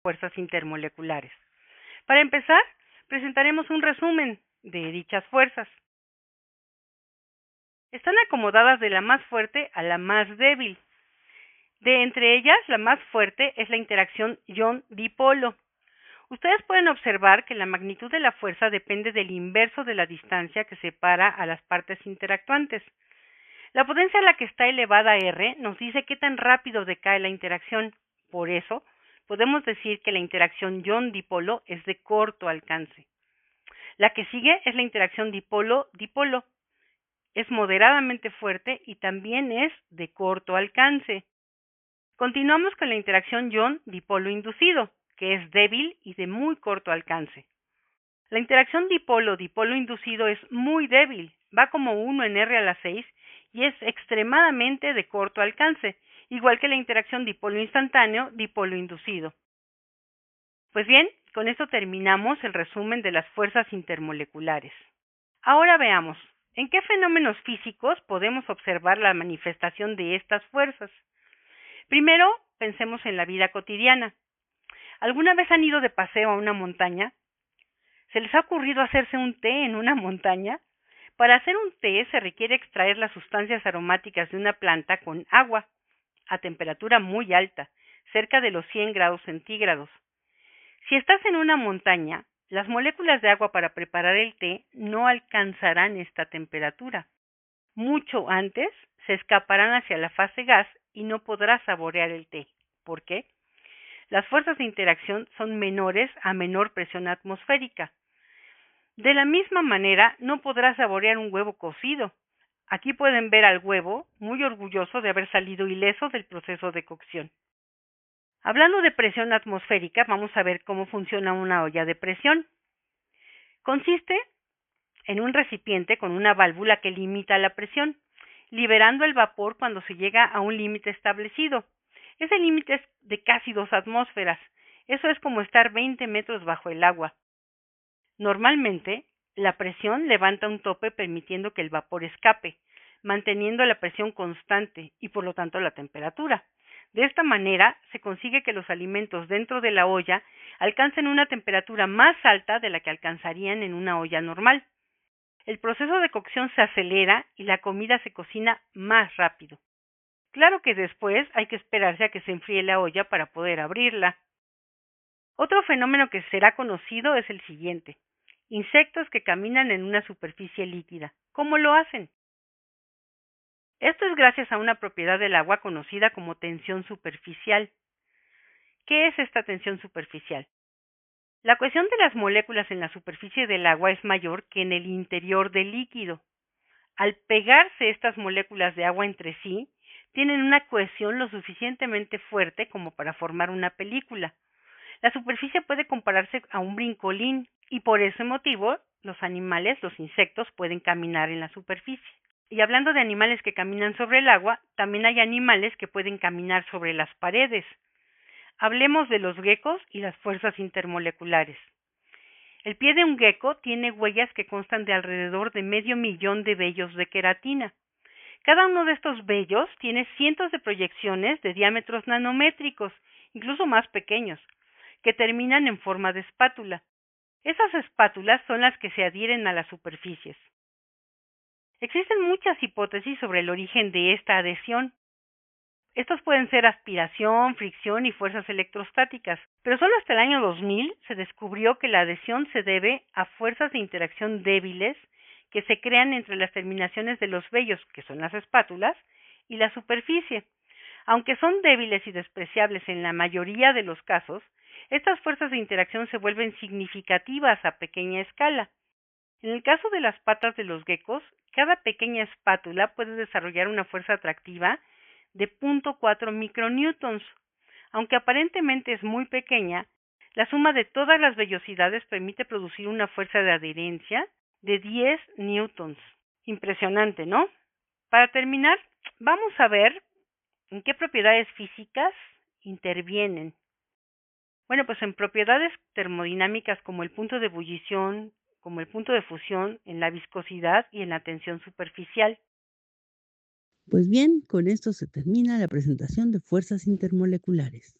fuerzas intermoleculares. Para empezar, presentaremos un resumen de dichas fuerzas. Están acomodadas de la más fuerte a la más débil. De entre ellas, la más fuerte es la interacción ion-dipolo. Ustedes pueden observar que la magnitud de la fuerza depende del inverso de la distancia que separa a las partes interactuantes. La potencia a la que está elevada R nos dice qué tan rápido decae la interacción. Por eso, podemos decir que la interacción ion-dipolo es de corto alcance. La que sigue es la interacción dipolo-dipolo. Es moderadamente fuerte y también es de corto alcance. Continuamos con la interacción ion-dipolo inducido, que es débil y de muy corto alcance. La interacción dipolo-dipolo inducido es muy débil, va como 1 en R a la 6 y es extremadamente de corto alcance, igual que la interacción dipolo instantáneo-dipolo inducido. Pues bien, con esto terminamos el resumen de las fuerzas intermoleculares. Ahora veamos, ¿en qué fenómenos físicos podemos observar la manifestación de estas fuerzas? Primero, pensemos en la vida cotidiana. ¿Alguna vez han ido de paseo a una montaña? ¿Se les ha ocurrido hacerse un té en una montaña? Para hacer un té se requiere extraer las sustancias aromáticas de una planta con agua, a temperatura muy alta, cerca de los 100 grados centígrados. Si estás en una montaña, las moléculas de agua para preparar el té no alcanzarán esta temperatura. Mucho antes se escaparán hacia la fase gas y no podrás saborear el té. ¿Por qué? Las fuerzas de interacción son menores a menor presión atmosférica. De la misma manera, no podrás saborear un huevo cocido. Aquí pueden ver al huevo muy orgulloso de haber salido ileso del proceso de cocción. Hablando de presión atmosférica, vamos a ver cómo funciona una olla de presión. Consiste en un recipiente con una válvula que limita la presión, liberando el vapor cuando se llega a un límite establecido. Ese límite es de casi 2 atmósferas. Eso es como estar 20 metros bajo el agua. Normalmente, la presión levanta un tope permitiendo que el vapor escape, manteniendo la presión constante y por lo tanto la temperatura. De esta manera, se consigue que los alimentos dentro de la olla alcancen una temperatura más alta de la que alcanzarían en una olla normal. El proceso de cocción se acelera y la comida se cocina más rápido. Claro que después hay que esperarse a que se enfríe la olla para poder abrirla. Otro fenómeno que será conocido es el siguiente: insectos que caminan en una superficie líquida. ¿Cómo lo hacen? Esto es gracias a una propiedad del agua conocida como tensión superficial. ¿Qué es esta tensión superficial? La cohesión de las moléculas en la superficie del agua es mayor que en el interior del líquido. Al pegarse estas moléculas de agua entre sí, tienen una cohesión lo suficientemente fuerte como para formar una película. La superficie puede compararse a un brincolín y por ese motivo los animales, los insectos, pueden caminar en la superficie. Y hablando de animales que caminan sobre el agua, también hay animales que pueden caminar sobre las paredes. Hablemos de los gecos y las fuerzas intermoleculares. El pie de un gecko tiene huellas que constan de alrededor de 500.000 de vellos de queratina. Cada uno de estos vellos tiene cientos de proyecciones de diámetros nanométricos, incluso más pequeños, que terminan en forma de espátula. Esas espátulas son las que se adhieren a las superficies. Existen muchas hipótesis sobre el origen de esta adhesión. Estos pueden ser aspiración, fricción y fuerzas electrostáticas, pero solo hasta el año 2000 se descubrió que la adhesión se debe a fuerzas de interacción débiles que se crean entre las terminaciones de los vellos, que son las espátulas, y la superficie. Aunque son débiles y despreciables en la mayoría de los casos, estas fuerzas de interacción se vuelven significativas a pequeña escala. En el caso de las patas de los gecos, cada pequeña espátula puede desarrollar una fuerza atractiva de 0.4 micronewtons. Aunque aparentemente es muy pequeña, la suma de todas las vellosidades permite producir una fuerza de adherencia de 10 newtons. Impresionante, ¿no? Para terminar, vamos a ver en qué propiedades físicas intervienen. Bueno, pues en propiedades termodinámicas como el punto de ebullición, como el punto de fusión, en la viscosidad y en la tensión superficial. Pues bien, con esto se termina la presentación de fuerzas intermoleculares.